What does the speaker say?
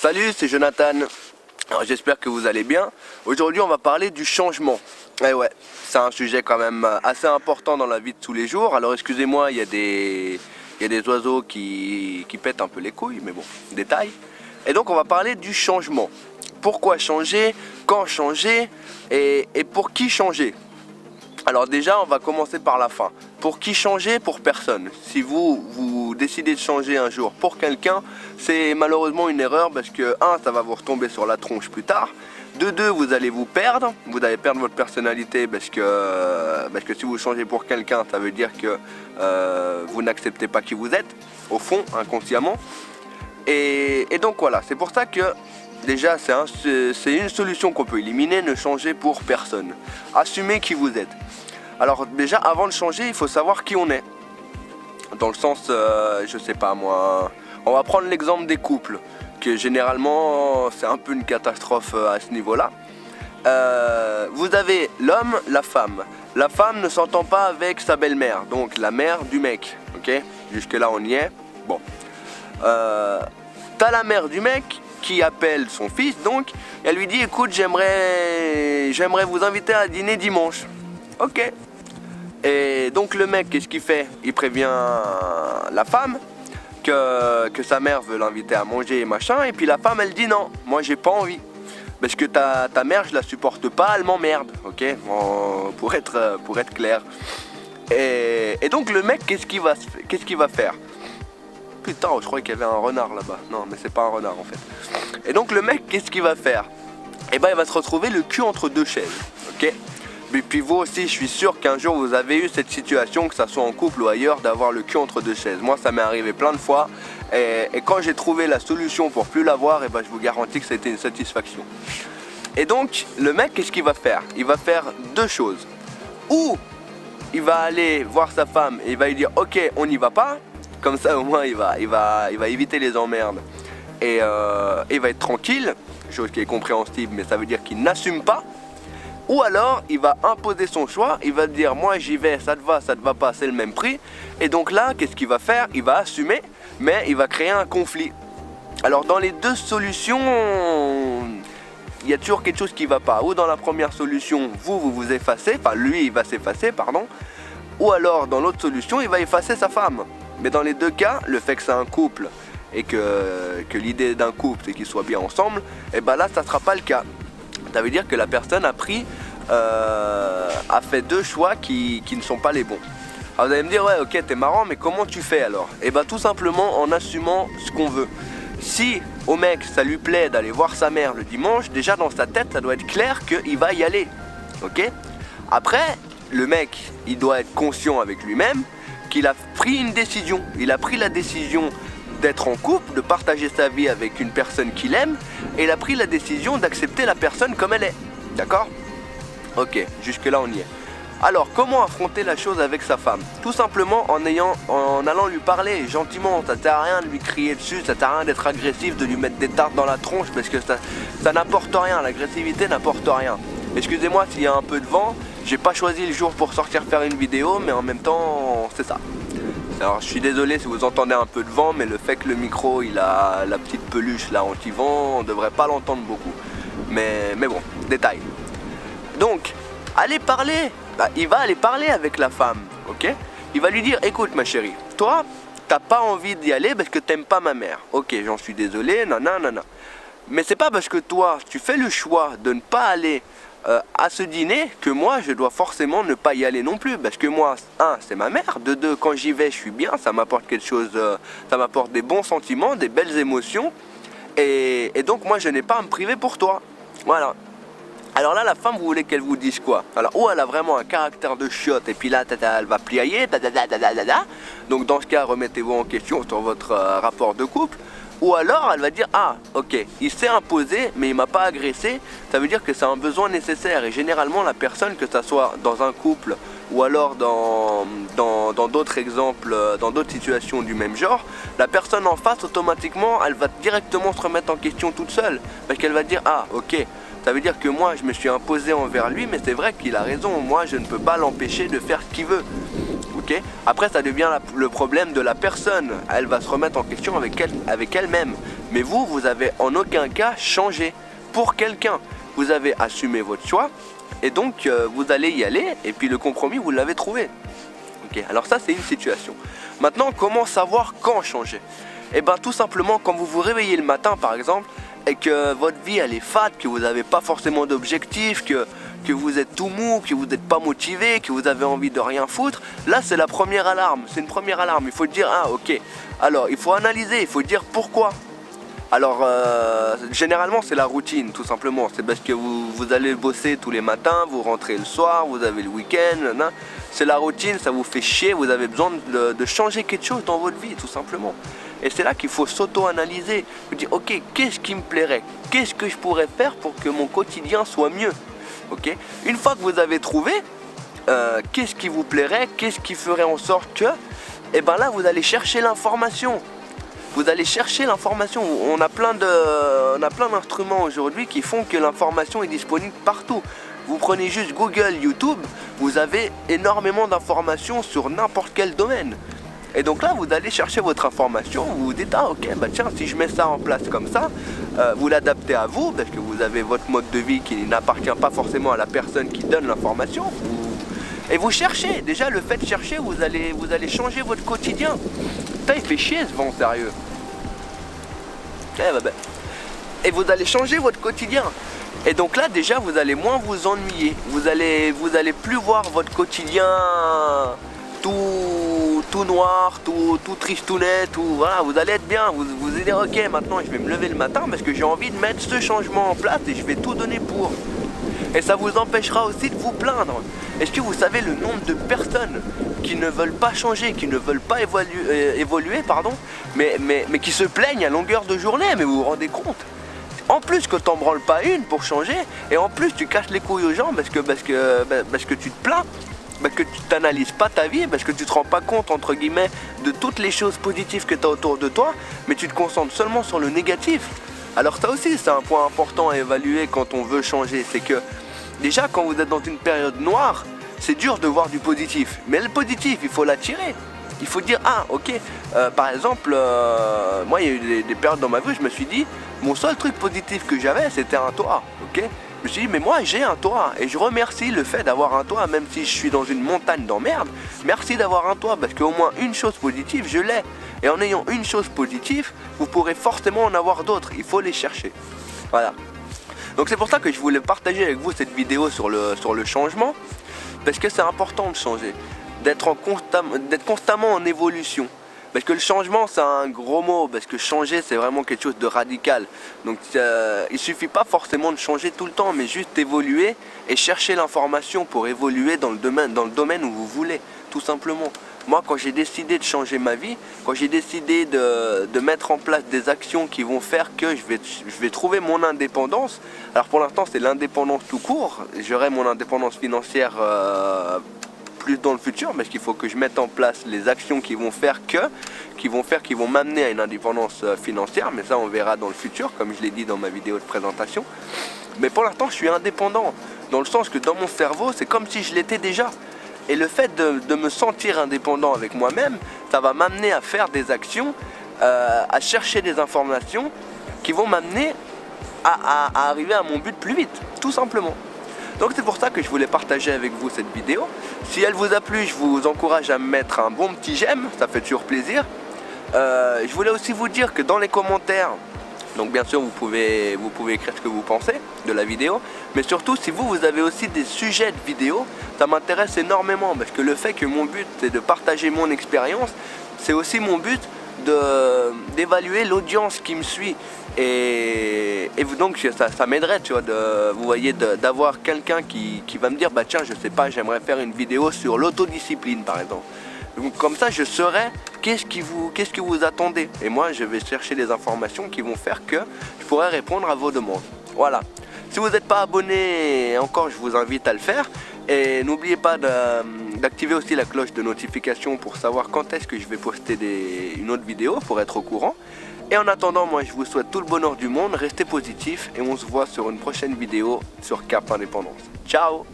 Salut, c'est Jonathan. Alors j'espère que vous allez bien. Aujourd'hui on va parler du changement. Et ouais, c'est un sujet quand même assez important dans la vie de tous les jours. Alors excusez-moi, il y a des oiseaux qui pètent un peu les couilles, mais bon, détail. Et donc on va parler du changement. Pourquoi changer, quand changer et pour qui changer. Alors déjà on va commencer par la fin. Pour qui changer? Pour personne. Si vous décidez de changer un jour pour quelqu'un, c'est malheureusement une erreur parce que 1, ça va vous retomber sur la tronche plus tard. De 2, vous allez vous perdre votre personnalité parce que si vous changez pour quelqu'un, ça veut dire que vous n'acceptez pas qui vous êtes, au fond, inconsciemment. Et donc voilà, c'est pour ça que déjà c'est une solution qu'on peut éliminer, ne changer pour personne. Assumez qui vous êtes. Alors déjà avant de changer, il faut savoir qui on est. Dans le sens, je sais pas moi, on va prendre l'exemple des couples, que généralement c'est un peu une catastrophe à ce niveau-là. Vous avez l'homme, la femme. La femme ne s'entend pas avec sa belle-mère, donc la mère du mec, ok? Jusque là on y est, bon. T'as la mère du mec qui appelle son fils, donc, et elle lui dit écoute, j'aimerais vous inviter à dîner dimanche. Ok. Et donc le mec, qu'est-ce qu'il fait? Il prévient la femme que sa mère veut l'inviter à manger et machin, et puis la femme elle dit non, moi j'ai pas envie. Parce que ta mère je la supporte pas, elle m'emmerde, ok, pour être clair. Et donc le mec, qu'est-ce qu'il va faire? Putain, je croyais qu'il y avait un renard là-bas. Non, mais c'est pas un renard en fait. Et donc le mec, qu'est-ce qu'il va faire? Eh ben il va se retrouver le cul entre deux chaises, ok. Et puis vous aussi, je suis sûr qu'un jour vous avez eu cette situation, que ça soit en couple ou ailleurs, d'avoir le cul entre deux chaises. Moi ça m'est arrivé plein de fois, et quand j'ai trouvé la solution pour plus l'avoir, et ben je vous garantis que ça a été une satisfaction. Et donc le mec, qu'est-ce qu'il va faire? Il va faire deux choses. Ou il va aller voir sa femme et il va lui dire ok, on n'y va pas, comme ça au moins il va éviter les emmerdes et il va être tranquille, chose qui est compréhensible, mais ça veut dire qu'il n'assume pas. Ou alors il va imposer son choix, il va dire moi j'y vais, ça te va pas, c'est le même prix. Et donc là, qu'est-ce qu'il va faire? Il va assumer, mais il va créer un conflit. Alors dans les deux solutions, il y a toujours quelque chose qui va pas. Ou dans la première solution, vous effacez, enfin lui il va s'effacer, pardon. Ou alors dans l'autre solution, il va effacer sa femme. Mais dans les deux cas, le fait que c'est un couple et que l'idée d'un couple c'est qu'ils soient bien ensemble, et ben là ça sera pas le cas. Ça veut dire que la personne a fait deux choix qui ne sont pas les bons. Alors vous allez me dire ouais ok t'es marrant, mais comment tu fais alors? Et bah tout simplement en assumant ce qu'on veut. Si au mec ça lui plaît d'aller voir sa mère le dimanche, déjà dans sa tête ça doit être clair qu'il va y aller. Ok. Après le mec il doit être conscient avec lui-même qu'il a pris une décision. Il a pris la décision d'être en couple, de partager sa vie avec une personne qu'il aime, et il a pris la décision d'accepter la personne comme elle est. D'accord? Ok, jusque là on y est. Alors comment affronter la chose avec sa femme? Tout simplement en allant lui parler gentiment. Ça sert à rien de lui crier dessus, ça sert à rien d'être agressif, de lui mettre des tartes dans la tronche, parce que ça n'apporte rien, l'agressivité n'apporte rien. Excusez-moi s'il y a un peu de vent, j'ai pas choisi le jour pour sortir faire une vidéo, mais en même temps c'est ça. Alors je suis désolé si vous entendez un peu de vent, mais le fait que le micro il a la petite peluche là anti-vent, on devrait pas l'entendre beaucoup. Mais bon, détail. Donc, allez parler. Il va aller parler avec la femme, ok? Il va lui dire, écoute ma chérie, toi, t'as pas envie d'y aller parce que t'aimes pas ma mère. Ok, j'en suis désolé, nanana. Mais c'est pas parce que toi, tu fais le choix de ne pas aller à ce dîner que moi je dois forcément ne pas y aller non plus, parce que moi, 1, c'est ma mère, de 2, quand j'y vais je suis bien, ça m'apporte quelque chose, ça m'apporte des bons sentiments, des belles émotions, et donc moi je n'ai pas à me priver pour toi. Voilà. Alors là la femme, vous voulez qu'elle vous dise quoi? Alors ou elle a vraiment un caractère de chiotte et puis là elle va plier, donc dans ce cas remettez-vous en question sur votre rapport de couple. Ou alors elle va dire ah ok, il s'est imposé mais il m'a pas agressé. Ça veut dire que c'est un besoin nécessaire. Et généralement la personne, que ça soit dans un couple ou alors dans d'autres exemples, dans d'autres situations du même genre, la personne en face automatiquement elle va directement se remettre en question toute seule. Parce qu'elle va dire ah ok, ça veut dire que moi je me suis imposé envers lui, mais c'est vrai qu'il a raison, moi je ne peux pas l'empêcher de faire ce qu'il veut. ok. Après ça devient le problème de la personne, elle va se remettre en question avec elle-même. Mais vous avez en aucun cas changé pour quelqu'un. Vous avez assumé votre choix et donc vous allez y aller et puis le compromis vous l'avez trouvé. Ok, alors ça c'est une situation. Maintenant, comment savoir quand changer? Eh bien tout simplement quand vous vous réveillez le matin par exemple et que votre vie elle est fade, que vous n'avez pas forcément d'objectif, que vous êtes tout mou, que vous n'êtes pas motivé, que vous avez envie de rien foutre, là c'est la première alarme, c'est une première alarme. Il faut dire, ah ok, alors il faut analyser, il faut dire pourquoi. Alors généralement c'est la routine tout simplement, c'est parce que vous allez bosser tous les matins, vous rentrez le soir, vous avez le week-end, c'est la routine, ça vous fait chier, vous avez besoin de changer quelque chose dans votre vie tout simplement. Et c'est là qu'il faut s'auto-analyser, vous dire ok, qu'est-ce qui me plairait, qu'est-ce que je pourrais faire pour que mon quotidien soit mieux. Okay. Une fois que vous avez trouvé qu'est-ce qui vous plairait, qu'est-ce qui ferait en sorte que, et ben là vous allez chercher l'information. Vous allez chercher l'information. On a plein d'instruments aujourd'hui qui font que l'information est disponible partout. Vous prenez juste Google, YouTube, vous avez énormément d'informations sur n'importe quel domaine. Et donc là, vous allez chercher votre information, vous vous dites, ah ok, bah tiens, si je mets ça en place comme ça, vous l'adaptez à vous, parce que vous avez votre mode de vie qui n'appartient pas forcément à la personne qui donne l'information. Et vous cherchez, déjà le fait de chercher, vous allez changer votre quotidien. Putain, il fait chier ce vent, sérieux. Et vous allez changer votre quotidien. Et donc là déjà vous allez moins vous ennuyer. Vous allez plus voir votre quotidien tout noir, tout tristounet, voilà, vous allez être bien, vous allez dire ok, maintenant je vais me lever le matin parce que j'ai envie de mettre ce changement en place et je vais tout donner pour. Et ça vous empêchera aussi de vous plaindre. Est-ce que vous savez le nombre de personnes qui ne veulent pas changer, qui ne veulent pas évoluer, mais qui se plaignent à longueur de journée, mais vous vous rendez compte? En plus que t'en branles pas une pour changer, et en plus tu casses les couilles aux gens parce que tu te plains, parce que tu t'analyses pas ta vie, parce que tu te rends pas compte entre guillemets de toutes les choses positives que tu as autour de toi, mais tu te concentres seulement sur le négatif. Alors ça aussi c'est un point important à évaluer quand on veut changer, c'est que déjà quand vous êtes dans une période noire, c'est dur de voir du positif, mais le positif il faut l'attirer. Il faut dire ah ok, par exemple moi il y a eu des périodes dans ma vie où je me suis dit mon seul truc positif que j'avais c'était un toit, ok. Je me suis dit mais moi j'ai un toit et je remercie le fait d'avoir un toit même si je suis dans une montagne d'emmerde. Merci d'avoir un toit parce qu'au moins une chose positive je l'ai. Et en ayant une chose positive, vous pourrez forcément en avoir d'autres, il faut les chercher. Voilà. Donc c'est pour ça que je voulais partager avec vous cette vidéo sur le changement, parce que c'est important de changer, d'être constamment en évolution. Parce que le changement c'est un gros mot, parce que changer c'est vraiment quelque chose de radical. Donc il suffit pas forcément de changer tout le temps, mais juste évoluer et chercher l'information pour évoluer dans le domaine où vous voulez, tout simplement. Moi quand j'ai décidé de changer ma vie, quand j'ai décidé de mettre en place des actions qui vont faire que je vais trouver mon indépendance, alors pour l'instant c'est l'indépendance tout court, j'aurai mon indépendance financière plus dans le futur, parce qu'il faut que je mette en place les actions qui vont m'amener à une indépendance financière, mais ça on verra dans le futur, comme je l'ai dit dans ma vidéo de présentation. Mais pour l'instant je suis indépendant, dans le sens que dans mon cerveau c'est comme si je l'étais déjà. Et le fait de me sentir indépendant avec moi-même, ça va m'amener à faire des actions, à chercher des informations qui vont m'amener à arriver à mon but plus vite, tout simplement. Donc c'est pour ça que je voulais partager avec vous cette vidéo. Si elle vous a plu, je vous encourage à mettre un bon petit j'aime, ça fait toujours plaisir. Je voulais aussi vous dire que dans les commentaires, donc bien sûr vous pouvez écrire ce que vous pensez de la vidéo, mais surtout si vous avez aussi des sujets de vidéo, ça m'intéresse énormément, parce que le fait que mon but c'est de partager mon expérience, c'est aussi mon but d'évaluer l'audience qui me suit. Et donc ça m'aiderait, tu vois, vous voyez, d'avoir quelqu'un qui va me dire bah tiens je sais pas, j'aimerais faire une vidéo sur l'autodiscipline par exemple. Donc comme ça je saurai qu'est-ce que vous attendez, et moi je vais chercher des informations qui vont faire que je pourrai répondre à vos demandes. Voilà. Si vous n'êtes pas abonné encore, je vous invite à le faire, et n'oubliez pas d'activer aussi la cloche de notification pour savoir quand est-ce que je vais poster une autre vidéo, pour être au courant. Et en attendant, moi je vous souhaite tout le bonheur du monde, restez positifs et on se voit sur une prochaine vidéo sur Cap Indépendance. Ciao!